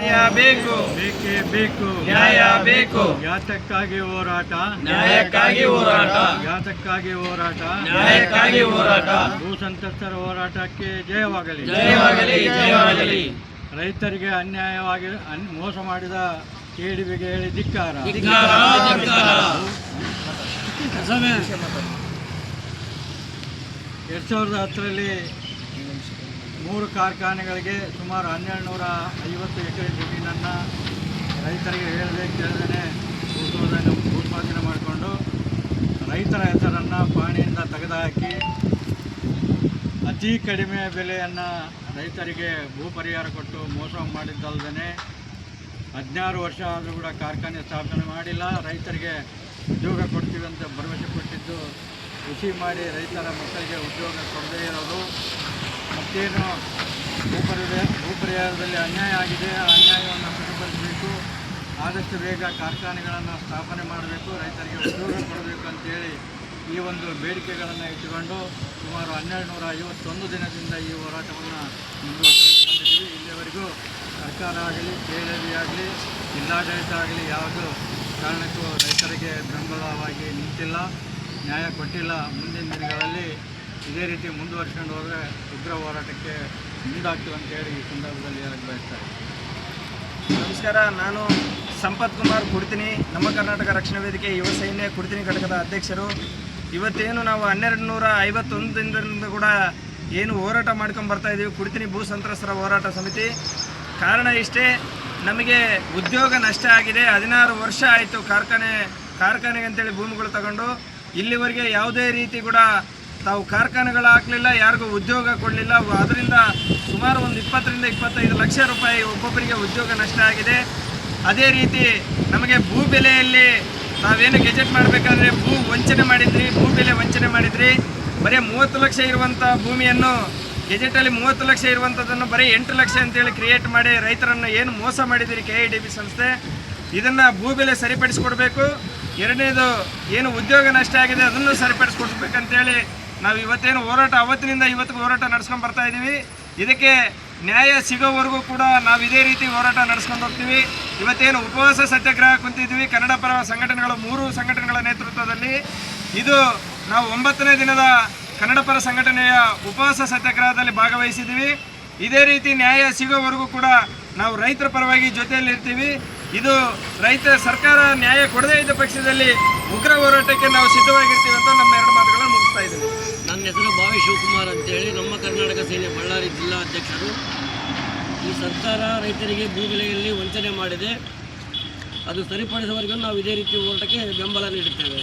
ನ್ಯಾಯ ಬೇಕು, ಬೇಕೇ ಬೇಕು, ನ್ಯಾಯ ಬೇಕು, ಯಾತಕ್ಕಾಗಿ ಹೋರಾಟ, ನ್ಯಾಯಕ್ಕಾಗಿ ಹೋರಾಟ, ಯಾತಕ್ಕಾಗಿ ಹೋರಾಟ, ನ್ಯಾಯಕ್ಕಾಗಿ ಹೋರಾಟ. ಭೂ ಸಂತ್ರಸ್ತರ ಹೋರಾಟಕ್ಕೆ ಜಯವಾಗಲಿ, ಜಯವಾಗಲಿ, ಜಯವಾಗಲಿ. ರೈತರಿಗೆ ಅನ್ಯಾಯವಾಗಿ ಮೋಸ ಮಾಡಿದ ಕೆಡಿಬಿಗೆ ಹೇಳಿ ಧಿಕ್ಕಾರ. 2010ರಲ್ಲಿ 3 ಕಾರ್ಖಾನೆಗಳಿಗೆ ಸುಮಾರು 1250 ಎಕರೆ ಜಮೀನನ್ನು ರೈತರಿಗೆ ಹೇಳದೆ ಕೇಳದೇ ಭೂಸ್ವಾಧೀನ ಮಾಡಿಕೊಂಡು ರೈತರ ಹೆಸರನ್ನು ಪಾಣಿಯಿಂದ ತೆಗೆದುಹಾಕಿ ಅತಿ ಕಡಿಮೆ ಬೆಲೆಯನ್ನು ರೈತರಿಗೆ ಭೂ ಪರಿಹಾರ ಕೊಟ್ಟು ಮೋಸ ಮಾಡಿದ್ದಲ್ಲದೆ 16 ವರ್ಷ ಆದರೂ ಕೂಡ ಕಾರ್ಖಾನೆ ಸ್ಥಾಪನೆ ಮಾಡಿಲ್ಲ. ರೈತರಿಗೆ ಉದ್ಯೋಗ ಕೊಡ್ತೀವಿ ಅಂತ ಭರವಸೆ ಕೊಟ್ಟಿದ್ದು ಕೃಷಿ ಮಾಡಿ ರೈತರ ಮಕ್ಕಳಿಗೆ ಉದ್ಯೋಗ ಕೊಡದೇ ಇರೋದು, ಮತ್ತೇನು ಭೂ ಪರಿಹಾರದಲ್ಲಿ ಅನ್ಯಾಯ ಆಗಿದೆ, ಆ ಅನ್ಯಾಯವನ್ನು ಸರಿಪಡಿಸಬೇಕು. ಆದಷ್ಟು ಬೇಗ ಕಾರ್ಖಾನೆಗಳನ್ನು ಸ್ಥಾಪನೆ ಮಾಡಬೇಕು, ರೈತರಿಗೆ ಉದ್ಯೋಗ ಕೊಡಬೇಕು ಅಂತೇಳಿ ಈ ಒಂದು ಬೇಡಿಕೆಗಳನ್ನು ಇಟ್ಟುಕೊಂಡು ಸುಮಾರು 1251 ದಿನದಿಂದ ಈ ಹೋರಾಟವನ್ನು ಮುಂದುವರಿಸಿಕೊಂಡು ಬಂದಿದ್ದೀವಿ. ಇಲ್ಲಿವರೆಗೂ ಸರ್ಕಾರ ಆಗಲಿ, KLB ಆಗಲಿ, ಜಿಲ್ಲಾಡಳಿತ ಆಗಲಿ ಯಾವುದೂ ಕಾರಣಕ್ಕೂ ರೈತರಿಗೆ ಬೆಂಬಲವಾಗಿ ನಿಂತಿಲ್ಲ, ನ್ಯಾಯ ಕೊಟ್ಟಿಲ್ಲ. ಮುಂದಿನ ದಿನಗಳಲ್ಲಿ ಇದೇ ರೀತಿ ಮುಂದುವರಿಸ್ಕೊಂಡು ಹೋದರೆ ಉಗ್ರ ಹೋರಾಟಕ್ಕೆ ಮುಂದಾಗ್ತೀವಿ ಅಂತೇಳಿ ಈ ಸಂದರ್ಭದಲ್ಲಿ ಹೇಳಕ್ಕೆ ಬಯಸ್ತಾರೆ. ನಮಸ್ಕಾರ, ನಾನು ಸಂಪತ್ ಕುಮಾರ್ ಕುಡ್ತಿನಿ, ನಮ್ಮ ಕರ್ನಾಟಕ ರಕ್ಷಣಾ ವೇದಿಕೆ ಯುವ ಸೈನ್ಯ ಕುಡ್ತಿನಿ ಘಟಕದ ಅಧ್ಯಕ್ಷರು. ಇವತ್ತೇನು ನಾವು 1251 ದಿನದಿಂದ ಕೂಡ ಏನು ಹೋರಾಟ ಮಾಡ್ಕೊಂಡು ಬರ್ತಾ ಇದ್ದೀವಿ, ಕುಡ್ತಿನಿ ಭೂ ಸಂತ್ರಸ್ತರ ಹೋರಾಟ ಸಮಿತಿ. ಕಾರಣ ಇಷ್ಟೇ, ನಮಗೆ ಉದ್ಯೋಗ ನಷ್ಟ ಆಗಿದೆ. 16 ವರ್ಷ ಆಯಿತು ಕಾರ್ಖಾನೆಗೆ ಅಂತೇಳಿ ಭೂಮಿಗಳು ತಗೊಂಡು ಇಲ್ಲಿವರೆಗೆ ಯಾವುದೇ ರೀತಿ ಕೂಡ ತಾವು ಕಾರ್ಖಾನೆಗಳು ಹಾಕಲಿಲ್ಲ, ಯಾರಿಗೂ ಉದ್ಯೋಗ ಕೊಡಲಿಲ್ಲ. ಅದರಿಂದ ಸುಮಾರು ಒಂದು 20 ರಿಂದ 25 ಲಕ್ಷ ರೂಪಾಯಿ ಒಬ್ಬೊಬ್ಬರಿಗೆ ಉದ್ಯೋಗ ನಷ್ಟ ಆಗಿದೆ. ಅದೇ ರೀತಿ ನಮಗೆ ಭೂ ಬೆಲೆಯಲ್ಲಿ ನಾವೇನು ಗೆಜೆಟ್ ಮಾಡಬೇಕಾದ್ರೆ ಭೂ ಬೆಲೆ ವಂಚನೆ ಮಾಡಿದ್ರಿ. ಬರೀ 30 ಲಕ್ಷ ಇರುವಂಥ ಭೂಮಿಯನ್ನು ಗೆಜೆಟಲ್ಲಿ 30 ಲಕ್ಷ ಇರುವಂಥದ್ದನ್ನು ಬರೀ 8 ಲಕ್ಷ ಅಂತೇಳಿ ಕ್ರಿಯೇಟ್ ಮಾಡಿ ರೈತರನ್ನು ಏನು ಮೋಸ ಮಾಡಿದಿರಿ KIDB ಸಂಸ್ಥೆ. ಇದನ್ನು ಭೂ ಬೆಲೆ ಸರಿಪಡಿಸ್ಕೊಡ್ಬೇಕು. ಎರಡನೇದು ಏನು ಉದ್ಯೋಗ ನಷ್ಟ ಆಗಿದೆ ಅದನ್ನು ಸರಿಪಡಿಸ್ಕೊಡ್ಬೇಕಂತೇಳಿ ನಾವು ಇವತ್ತೇನು ಹೋರಾಟ ಅವತ್ತಿನಿಂದ ಇವತ್ತಿಗೆ ಹೋರಾಟ ನಡೆಸ್ಕೊಂಡು ಬರ್ತಾ ಇದ್ದೀವಿ. ಇದಕ್ಕೆ ನ್ಯಾಯ ಸಿಗೋವರೆಗೂ ಕೂಡ ನಾವು ಇದೇ ರೀತಿ ಹೋರಾಟ ನಡೆಸ್ಕೊಂಡು ಹೋಗ್ತೀವಿ. ಇವತ್ತೇನು ಉಪವಾಸ ಸತ್ಯಾಗ್ರಹ ಕುಂತಿದ್ವಿ ಕನ್ನಡ ಪರ ಸಂಘಟನೆಗಳು 3 ಸಂಘಟನೆಗಳ ನೇತೃತ್ವದಲ್ಲಿ. ಇದು ನಾವು 9ನೇ ದಿನದ ಕನ್ನಡ ಪರ ಸಂಘಟನೆಯ ಉಪವಾಸ ಸತ್ಯಾಗ್ರಹದಲ್ಲಿ ಭಾಗವಹಿಸಿದ್ದೀವಿ. ಇದೇ ರೀತಿ ನ್ಯಾಯ ಸಿಗೋವರೆಗೂ ಕೂಡ ನಾವು ರೈತರ ಪರವಾಗಿ ಜೊತೆಯಲ್ಲಿರ್ತೀವಿ. ಇದು ಸರ್ಕಾರ ನ್ಯಾಯ ಕೊಡದೇ ಇದ್ದ ಪಕ್ಷದಲ್ಲಿ ಉಗ್ರ ಹೋರಾಟಕ್ಕೆ ನಾವು ಸಿದ್ಧವಾಗಿರ್ತೀವಿ ಅಂತ ನಮ್ಮ 2 ಮಾತುಗಳನ್ನು ಮುಗಿಸ್ತಾ ಇದ್ದೀವಿ. ನನ್ನ ಹೆಸರು ಭಾವಿ ಶಿವಕುಮಾರ್ ಅಂತೇಳಿ, ನಮ್ಮ ಕರ್ನಾಟಕ ಸೇನೆ ಬಳ್ಳಾರಿ ಜಿಲ್ಲಾ ಅಧ್ಯಕ್ಷರು. ಈ ಸರ್ಕಾರ ರೈತರಿಗೆ ಭೂ ಬೆಲೆಯಲ್ಲಿ ವಂಚನೆ ಮಾಡಿದೆ, ಅದು ಸರಿಪಡಿಸುವವರೆಗೂ ನಾವು ಇದೇ ರೀತಿ ಹೋರಾಟಕ್ಕೆ ಬೆಂಬಲ ನೀಡುತ್ತೇವೆ.